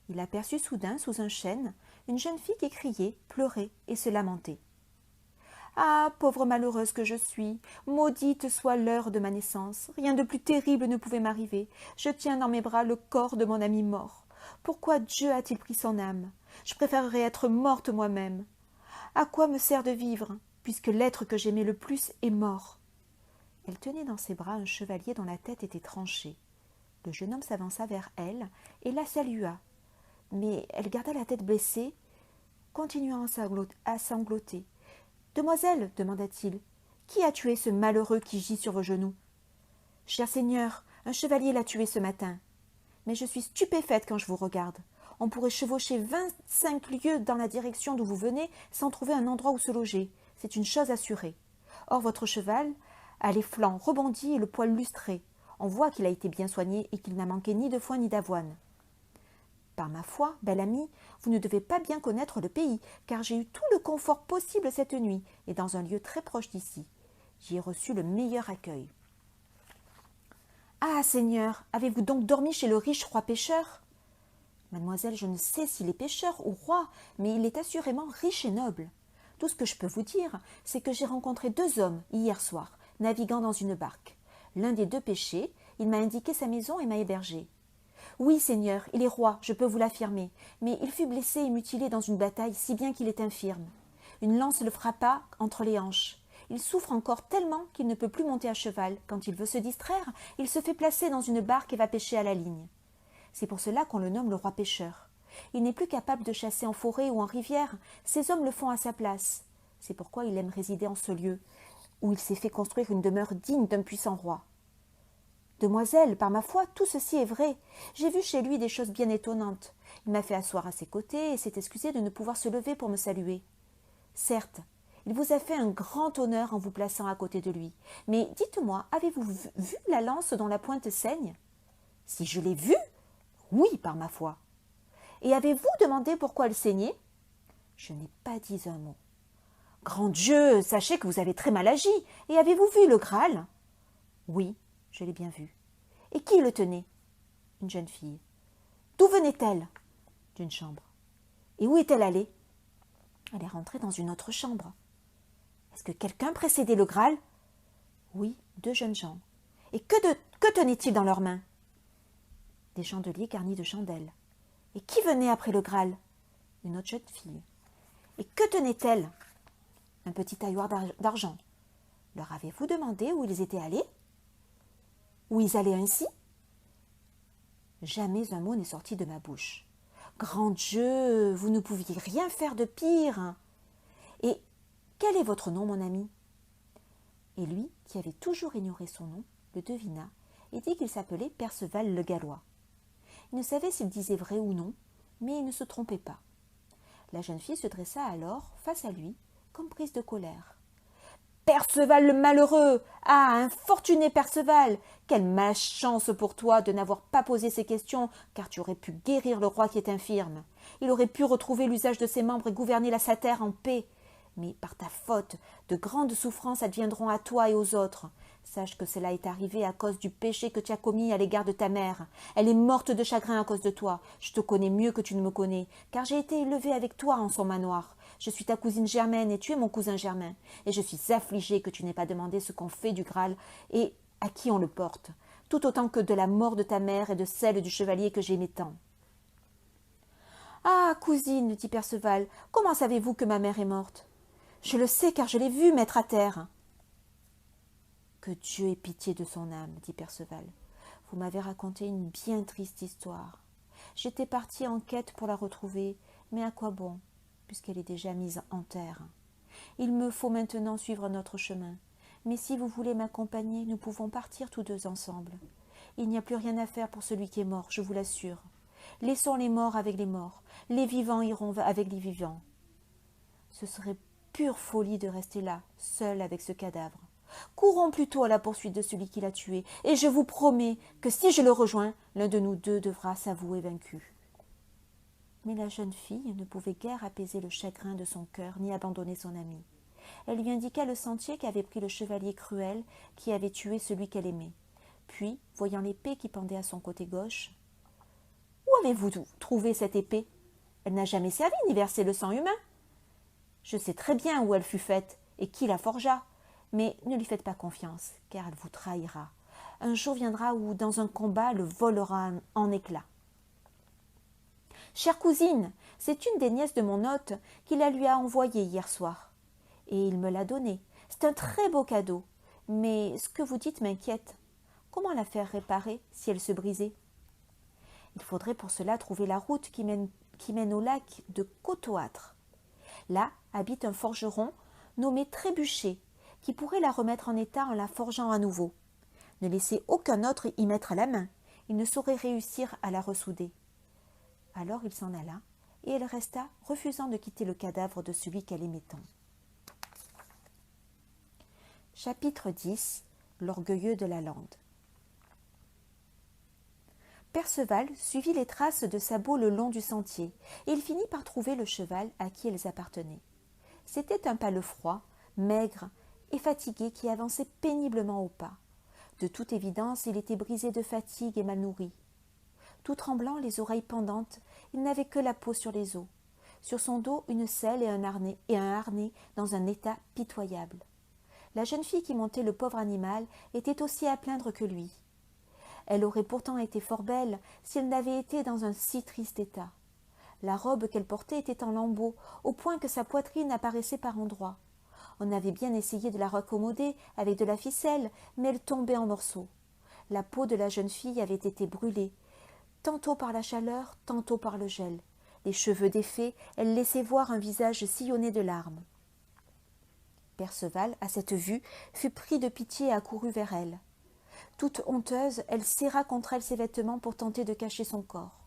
Il aperçut soudain, sous un chêne, une jeune fille qui criait, pleurait et se lamentait. « Ah, pauvre malheureuse que je suis, maudite soit l'heure de ma naissance. Rien de plus terrible ne pouvait m'arriver. Je tiens dans mes bras le corps de mon ami mort. Pourquoi Dieu a-t-il pris son âme? Je préférerais être morte moi-même. À quoi me sert de vivre, puisque l'être que j'aimais le plus est mort ?» Elle tenait dans ses bras un chevalier dont la tête était tranchée. Le jeune homme s'avança vers elle et la salua. Mais elle garda la tête blessée, continuant à sangloter. « Demoiselle, demanda-t-il, qui a tué ce malheureux qui gît sur vos genoux? »« Cher seigneur, un chevalier l'a tué ce matin. Mais je suis stupéfaite quand je vous regarde. On pourrait chevaucher 25 lieues dans la direction d'où vous venez sans trouver un endroit où se loger. C'est une chose assurée. Or votre cheval a les flancs rebondis et le poil lustré. On voit qu'il a été bien soigné et qu'il n'a manqué ni de foin ni d'avoine. Par ma foi, belle amie, vous ne devez pas bien connaître le pays, car j'ai eu tout le confort possible cette nuit, et dans un lieu très proche d'ici. J'y ai reçu le meilleur accueil. »« Ah, Seigneur, avez-vous donc dormi chez le riche roi pêcheur ?»« Mademoiselle, je ne sais s'il est pêcheur ou roi, mais il est assurément riche et noble. Tout ce que je peux vous dire, c'est que j'ai rencontré 2 hommes hier soir, naviguant dans une barque. L'un des 2 pêchait, il m'a indiqué sa maison et m'a hébergé. Oui, Seigneur, il est roi, je peux vous l'affirmer, mais il fut blessé et mutilé dans une bataille, si bien qu'il est infirme. Une lance le frappa entre les hanches. Il souffre encore tellement qu'il ne peut plus monter à cheval. Quand il veut se distraire, il se fait placer dans une barque et va pêcher à la ligne. C'est pour cela qu'on le nomme le roi pêcheur. Il n'est plus capable de chasser en forêt ou en rivière, ces hommes le font à sa place. C'est pourquoi il aime résider en ce lieu, où il s'est fait construire une demeure digne d'un puissant roi. Demoiselle, par ma foi, tout ceci est vrai. J'ai vu chez lui des choses bien étonnantes. Il m'a fait asseoir à ses côtés et s'est excusé de ne pouvoir se lever pour me saluer. Certes, il vous a fait un grand honneur en vous plaçant à côté de lui. Mais dites-moi, avez-vous vu la lance dont la pointe saigne? Si je l'ai vue? Oui, par ma foi. Et avez-vous demandé pourquoi elle saignait? Je n'ai pas dit un mot. Grand Dieu, sachez que vous avez très mal agi. Et avez-vous vu le Graal? Oui. Je l'ai bien vu. Et qui le tenait? Une jeune fille. D'où venait-elle? D'une chambre. Et où est-elle allée? Elle est rentrée dans une autre chambre. Est-ce que quelqu'un précédait le Graal? Oui, 2 jeunes gens. Et que tenaient-ils dans leurs mains? Des chandeliers garnis de chandelles. Et qui venait après le Graal? Une autre jeune fille. Et que tenait-elle? Un petit tailloir d'argent. Leur avez-vous demandé où ils étaient allés? où ils allaient ainsi? Jamais un mot n'est sorti de ma bouche. Grand Dieu, vous ne pouviez rien faire de pire. Et quel est votre nom, mon ami? Et lui, qui avait toujours ignoré son nom, le devina et dit qu'il s'appelait Perceval le Gallois. Il ne savait s'il disait vrai ou non, mais il ne se trompait pas. La jeune fille se dressa alors face à lui, comme prise de colère. Perceval le malheureux! Ah, infortuné Perceval! Quelle malchance pour toi de n'avoir pas posé ces questions, car tu aurais pu guérir le roi qui est infirme. Il aurait pu retrouver l'usage de ses membres et gouverner la terre en paix. Mais par ta faute, de grandes souffrances adviendront à toi et aux autres. Sache que cela est arrivé à cause du péché que tu as commis à l'égard de ta mère. Elle est morte de chagrin à cause de toi. Je te connais mieux que tu ne me connais, car j'ai été élevée avec toi en son manoir. Je suis ta cousine Germaine et tu es mon cousin Germain. Et je suis affligée que tu n'aies pas demandé ce qu'on fait du Graal et à qui on le porte, tout autant que de la mort de ta mère et de celle du chevalier que j'aimais tant. Ah, cousine, dit Perceval, comment savez-vous que ma mère est morte? Je le sais, car je l'ai vue mettre à terre. Que Dieu ait pitié de son âme, dit Perceval. Vous m'avez raconté une bien triste histoire. J'étais parti en quête pour la retrouver, mais à quoi bon, puisqu'elle est déjà mise en terre? Il me faut maintenant suivre notre chemin. Mais si vous voulez m'accompagner, nous pouvons partir tous deux ensemble. Il n'y a plus rien à faire pour celui qui est mort, je vous l'assure. Laissons les morts avec les morts. Les vivants iront avec les vivants. Ce serait pure folie de rester là, seul avec ce cadavre. Courons plutôt à la poursuite de celui qui l'a tué, et je vous promets que si je le rejoins, l'un de nous deux devra s'avouer vaincu. Mais la jeune fille ne pouvait guère apaiser le chagrin de son cœur, ni abandonner son ami. Elle lui indiqua le sentier qu'avait pris le chevalier cruel qui avait tué celui qu'elle aimait. Puis, voyant l'épée qui pendait à son côté gauche, « Où avez-vous trouvé cette épée? Elle n'a jamais servi ni versé le sang humain. Je sais très bien où elle fut faite et qui la forgea, mais ne lui faites pas confiance, car elle vous trahira. Un jour viendra où, dans un combat, elle volera en éclats. Chère cousine, c'est une des nièces de mon hôte qui la lui a envoyée hier soir. Et il me l'a donnée. C'est un très beau cadeau. Mais ce que vous dites m'inquiète. Comment la faire réparer si elle se brisait? Il faudrait pour cela trouver la route qui mène au lac de Côtoâtre. Là habite un forgeron nommé Trébuchet, qui pourrait la remettre en état en la forgeant à nouveau. Ne laissez aucun autre y mettre la main. Il ne saurait réussir à la ressouder. Alors il s'en alla, et elle resta, refusant de quitter le cadavre de celui qu'elle aimait tant. Chapitre 10. L'orgueilleux de la lande. Perceval suivit les traces de sabots le long du sentier, et il finit par trouver le cheval à qui elles appartenaient. C'était un palefroid, maigre et fatigué qui avançait péniblement au pas. De toute évidence, il était brisé de fatigue et mal nourri. Tout tremblant, les oreilles pendantes, il n'avait que la peau sur les os. Sur son dos, une selle et un harnais dans un état pitoyable. La jeune fille qui montait le pauvre animal était aussi à plaindre que lui. Elle aurait pourtant été fort belle si elle n'avait été dans un si triste état. La robe qu'elle portait était en lambeaux, au point que sa poitrine apparaissait par endroits. On avait bien essayé de la raccommoder avec de la ficelle, mais elle tombait en morceaux. La peau de la jeune fille avait été brûlée, tantôt par la chaleur, tantôt par le gel. Les cheveux défaits, elle laissait voir un visage sillonné de larmes. Perceval, à cette vue, fut pris de pitié et accourut vers elle. Toute honteuse, elle serra contre elle ses vêtements pour tenter de cacher son corps.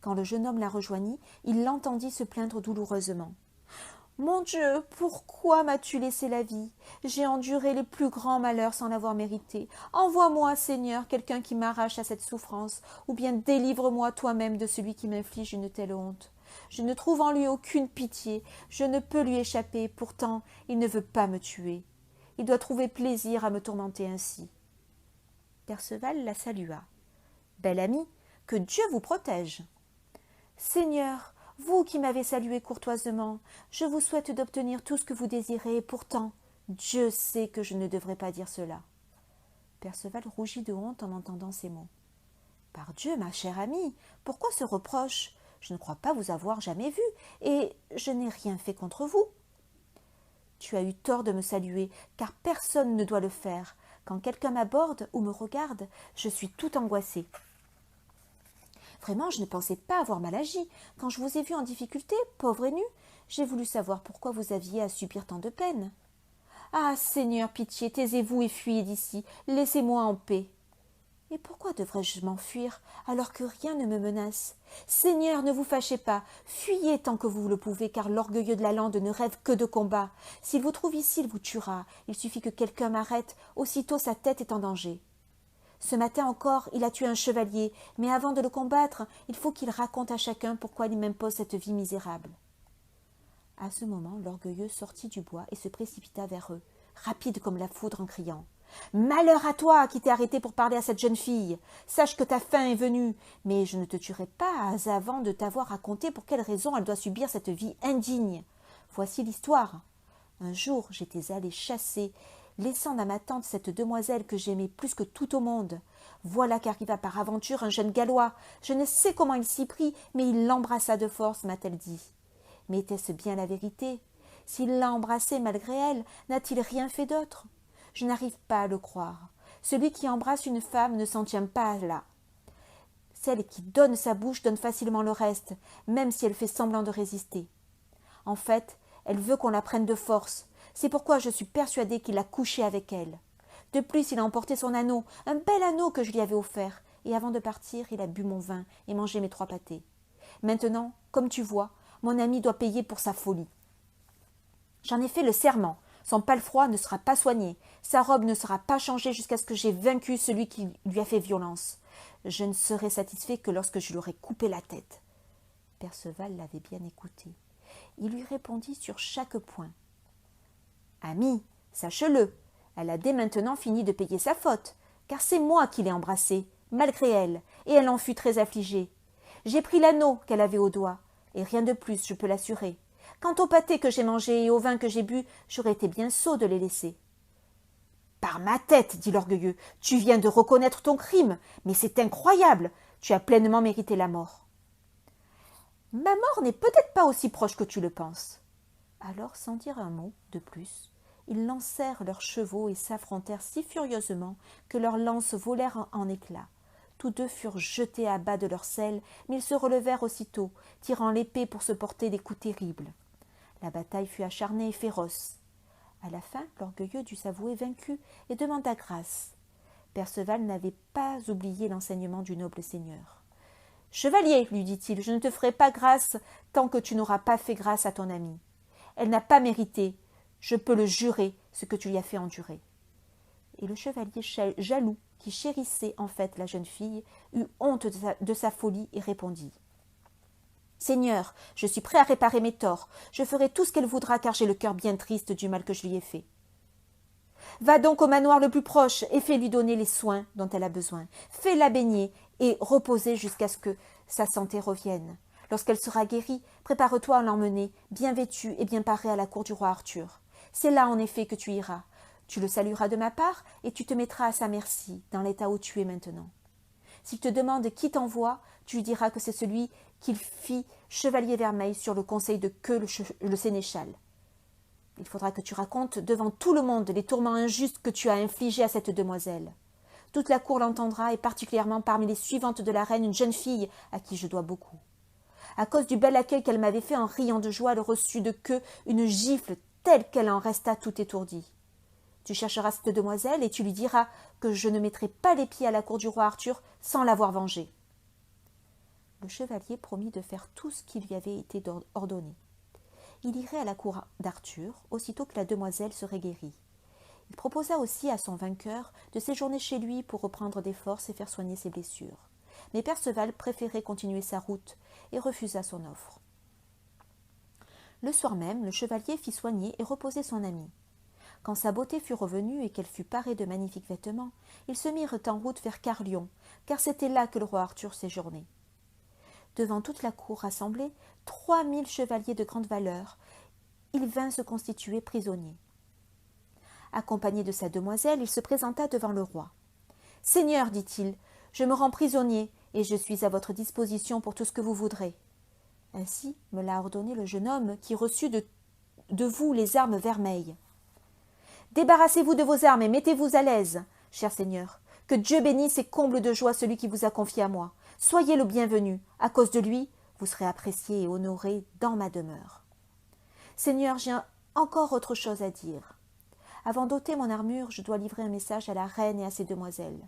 Quand le jeune homme la rejoignit, il l'entendit se plaindre douloureusement. « Mon Dieu, pourquoi m'as-tu laissé la vie? J'ai enduré les plus grands malheurs sans l'avoir mérité. Envoie-moi, Seigneur, quelqu'un qui m'arrache à cette souffrance, ou bien délivre-moi toi-même de celui qui m'inflige une telle honte. Je ne trouve en lui aucune pitié, je ne peux lui échapper, pourtant il ne veut pas me tuer. Il doit trouver plaisir à me tourmenter ainsi. » Perceval la salua. « Belle amie, que Dieu vous protège. »« Seigneur, vous qui m'avez salué courtoisement, je vous souhaite d'obtenir tout ce que vous désirez, et pourtant, Dieu sait que je ne devrais pas dire cela. » Perceval rougit de honte en entendant ces mots. « Par Dieu, ma chère amie, pourquoi ce reproche? Je ne crois pas vous avoir jamais vu, et je n'ai rien fait contre vous. »« Tu as eu tort de me saluer, car personne ne doit le faire, Quand quelqu'un m'aborde ou me regarde, je suis tout angoissée. Vraiment, je ne pensais pas avoir mal agi. Quand je vous ai vu en difficulté, pauvre et nu, j'ai voulu savoir pourquoi vous aviez à subir tant de peine. Ah, Seigneur, pitié, taisez-vous et fuyez d'ici. Laissez-moi en paix. Et pourquoi devrais-je m'enfuir alors que rien ne me menace? Seigneur, ne vous fâchez pas, fuyez tant que vous le pouvez, car l'orgueilleux de la lande ne rêve que de combat. S'il vous trouve ici, il vous tuera. Il suffit que quelqu'un m'arrête, aussitôt sa tête est en danger. Ce matin encore, il a tué un chevalier, mais avant de le combattre, il faut qu'il raconte à chacun pourquoi il m'impose cette vie misérable. À ce moment, l'orgueilleux sortit du bois et se précipita vers eux, rapide comme la foudre en criant. « Malheur à toi qui t'es arrêté pour parler à cette jeune fille. Sache que ta fin est venue, mais je ne te tuerai pas avant de t'avoir raconté pour quelle raison elle doit subir cette vie indigne. Voici l'histoire. Un jour, j'étais allée chasser, laissant dans ma tente cette demoiselle que j'aimais plus que tout au monde. Voilà qu'arriva par aventure un jeune Gallois. Je ne sais comment il s'y prit, mais il l'embrassa de force, m'a-t-elle dit. Mais était-ce bien la vérité? S'il l'a embrassée malgré elle, n'a-t-il rien fait d'autre? Je n'arrive pas à le croire. Celui qui embrasse une femme ne s'en tient pas là. Celle qui donne sa bouche donne facilement le reste, même si elle fait semblant de résister. En fait, elle veut qu'on la prenne de force. C'est pourquoi je suis persuadée qu'il a couché avec elle. De plus, il a emporté son anneau, un bel anneau que je lui avais offert, et avant de partir, il a bu mon vin et mangé mes 3 pâtés. Maintenant, comme tu vois, mon ami doit payer pour sa folie. J'en ai fait le serment. Son palefroid ne sera pas soigné, sa robe ne sera pas changée jusqu'à ce que j'aie vaincu celui qui lui a fait violence. Je ne serai satisfait que lorsque je lui aurai coupé la tête. Perceval l'avait bien écouté. Il lui répondit sur chaque point. Ami, sache-le, elle a dès maintenant fini de payer sa faute, car c'est moi qui l'ai embrassée, malgré elle, et elle en fut très affligée. J'ai pris l'anneau qu'elle avait au doigt, et rien de plus, je peux l'assurer. Quant au pâté que j'ai mangé et au vin que j'ai bu, j'aurais été bien sot de les laisser. Par ma tête, dit l'orgueilleux, tu viens de reconnaître ton crime, mais c'est incroyable, tu as pleinement mérité la mort. Ma mort n'est peut-être pas aussi proche que tu le penses. Alors, sans dire un mot de plus, ils lancèrent leurs chevaux et s'affrontèrent si furieusement que leurs lances volèrent en éclats. Tous deux furent jetés à bas de leurs selles, mais ils se relevèrent aussitôt, tirant l'épée pour se porter des coups terribles. La bataille fut acharnée et féroce. À la fin, l'orgueilleux dut s'avouer vaincu et demanda grâce. Perceval n'avait pas oublié l'enseignement du noble seigneur. « Chevalier, lui dit-il, je ne te ferai pas grâce tant que tu n'auras pas fait grâce à ton amie. Elle n'a pas mérité, je peux le jurer, ce que tu lui as fait endurer. » Et le chevalier jaloux, qui chérissait en fait la jeune fille, eut honte de sa folie et répondit. Seigneur, je suis prêt à réparer mes torts. Je ferai tout ce qu'elle voudra, car j'ai le cœur bien triste du mal que je lui ai fait. Va donc au manoir le plus proche et fais-lui donner les soins dont elle a besoin. Fais-la baigner et reposer jusqu'à ce que sa santé revienne. Lorsqu'elle sera guérie, prépare-toi à l'emmener, bien vêtue et bien parée à la cour du roi Arthur. C'est là, en effet, que tu iras. Tu le salueras de ma part et tu te mettras à sa merci, dans l'état où tu es maintenant. S'il te demande qui t'envoie, tu lui diras que c'est celui qu'il fit chevalier vermeil sur le conseil de Queue le sénéchal. Il faudra que tu racontes devant tout le monde les tourments injustes que tu as infligés à cette demoiselle. Toute la cour l'entendra, et particulièrement parmi les suivantes de la reine une jeune fille à qui je dois beaucoup. À cause du bel accueil qu'elle m'avait fait en riant de joie, elle reçut de Queue une gifle telle qu'elle en resta tout étourdie. Tu chercheras cette demoiselle et tu lui diras que je ne mettrai pas les pieds à la cour du roi Arthur sans l'avoir vengée. Le chevalier promit de faire tout ce qui lui avait été ordonné. Il irait à la cour d'Arthur aussitôt que la demoiselle serait guérie. Il proposa aussi à son vainqueur de séjourner chez lui pour reprendre des forces et faire soigner ses blessures. Mais Perceval préférait continuer sa route et refusa son offre. Le soir même, le chevalier fit soigner et reposer son ami. Quand sa beauté fut revenue et qu'elle fut parée de magnifiques vêtements, ils se mirent en route vers Carlion, car c'était là que le roi Arthur séjournait. Devant toute la cour rassemblée, 3000 chevaliers de grande valeur, il vint se constituer prisonnier. Accompagné de sa demoiselle, il se présenta devant le roi. « Seigneur, dit-il, je me rends prisonnier et je suis à votre disposition pour tout ce que vous voudrez. » Ainsi me l'a ordonné le jeune homme qui reçut de vous les armes vermeilles. Débarrassez-vous de vos armes et mettez-vous à l'aise, cher Seigneur. Que Dieu bénisse et comble de joie celui qui vous a confié à moi. Soyez le bienvenu. À cause de lui, vous serez apprécié et honoré dans ma demeure. Seigneur, j'ai encore autre chose à dire. Avant d'ôter mon armure, je dois livrer un message à la reine et à ses demoiselles.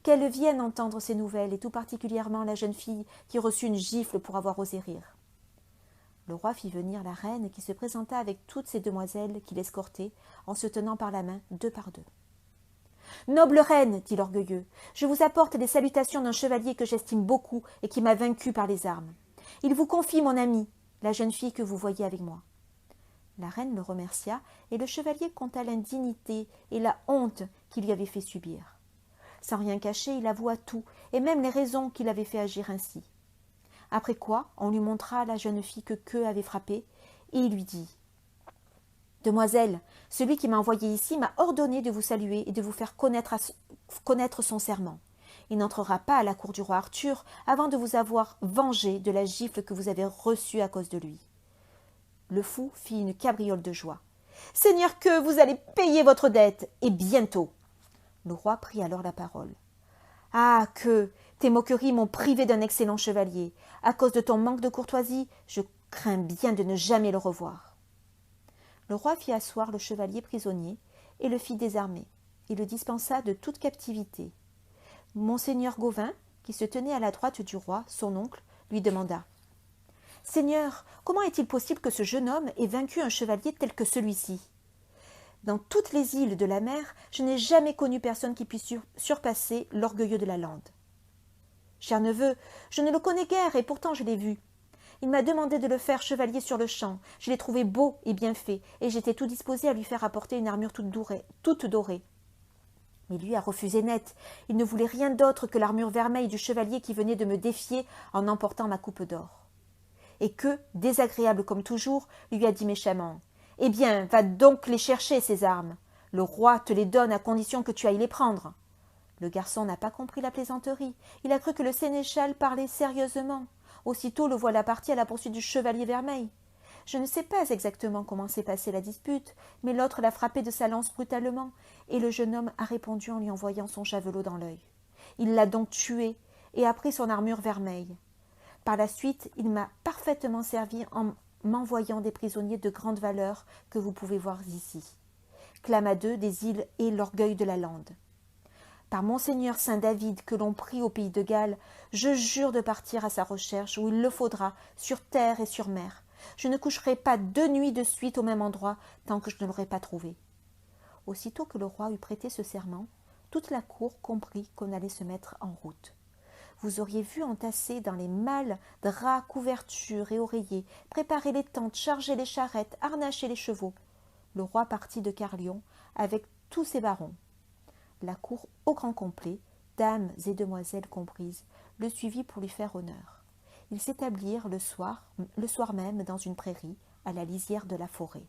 Qu'elles viennent entendre ces nouvelles, et tout particulièrement la jeune fille qui reçut une gifle pour avoir osé rire. Le roi fit venir la reine qui se présenta avec toutes ses demoiselles qui l'escortaient, en se tenant par la main deux par deux. « Noble reine, dit l'orgueilleux, je vous apporte les salutations d'un chevalier que j'estime beaucoup et qui m'a vaincu par les armes. Il vous confie mon amie, la jeune fille que vous voyez avec moi. » La reine le remercia, et le chevalier conta l'indignité et la honte qu'il lui avait fait subir. Sans rien cacher, il avoua tout, et même les raisons qui l'avaient fait agir ainsi. Après quoi, on lui montra la jeune fille que Queue avait frappée, et il lui dit « Demoiselle, celui qui m'a envoyé ici m'a ordonné de vous saluer et de vous faire connaître son serment. Il n'entrera pas à la cour du roi Arthur avant de vous avoir vengé de la gifle que vous avez reçue à cause de lui. » Le fou fit une cabriole de joie. « Seigneur Queue, vous allez payer votre dette, et bientôt !» Le roi prit alors la parole. « Ah, Queue, tes moqueries m'ont privé d'un excellent chevalier. À cause de ton manque de courtoisie, je crains bien de ne jamais le revoir. » Le roi fit asseoir le chevalier prisonnier et le fit désarmer. Il le dispensa de toute captivité. Monseigneur Gauvin, qui se tenait à la droite du roi, son oncle, lui demanda « Seigneur, comment est-il possible que ce jeune homme ait vaincu un chevalier tel que celui-ci ? Dans toutes les îles de la mer, je n'ai jamais connu personne qui puisse surpasser l'orgueilleux de la lande. Cher neveu, je ne le connais guère et pourtant je l'ai vu. Il m'a demandé de le faire chevalier sur le champ. Je l'ai trouvé beau et bien fait, et j'étais tout disposé à lui faire apporter une armure toute dorée. Mais lui a refusé net. Il ne voulait rien d'autre que l'armure vermeille du chevalier qui venait de me défier en emportant ma coupe d'or. Et que, désagréable comme toujours, lui a dit méchamment « Eh bien, va donc les chercher, ces armes. Le roi te les donne à condition que tu ailles les prendre. » Le garçon n'a pas compris la plaisanterie. Il a cru que le sénéchal parlait sérieusement. Aussitôt le voilà parti à la poursuite du chevalier vermeil. Je ne sais pas exactement comment s'est passée la dispute, mais l'autre l'a frappé de sa lance brutalement, et le jeune homme a répondu en lui envoyant son javelot dans l'œil. Il l'a donc tué et a pris son armure vermeille. Par la suite, il m'a parfaitement servi en m'envoyant des prisonniers de grande valeur que vous pouvez voir ici. Clamadeux des îles et l'orgueil de la lande. Par Monseigneur Saint-David que l'on prie au pays de Galles, je jure de partir à sa recherche où il le faudra, sur terre et sur mer. Je ne coucherai pas 2 nuits de suite au même endroit tant que je ne l'aurai pas trouvé. » Aussitôt que le roi eut prêté ce serment, toute la cour comprit qu'on allait se mettre en route. Vous auriez vu entasser dans les malles draps, couvertures et oreillers, préparer les tentes, charger les charrettes, harnacher les chevaux. Le roi partit de Carlion avec tous ses barons. La cour au grand complet, dames et demoiselles comprises, le suivit pour lui faire honneur. Ils s'établirent le soir même dans une prairie, à la lisière de la forêt.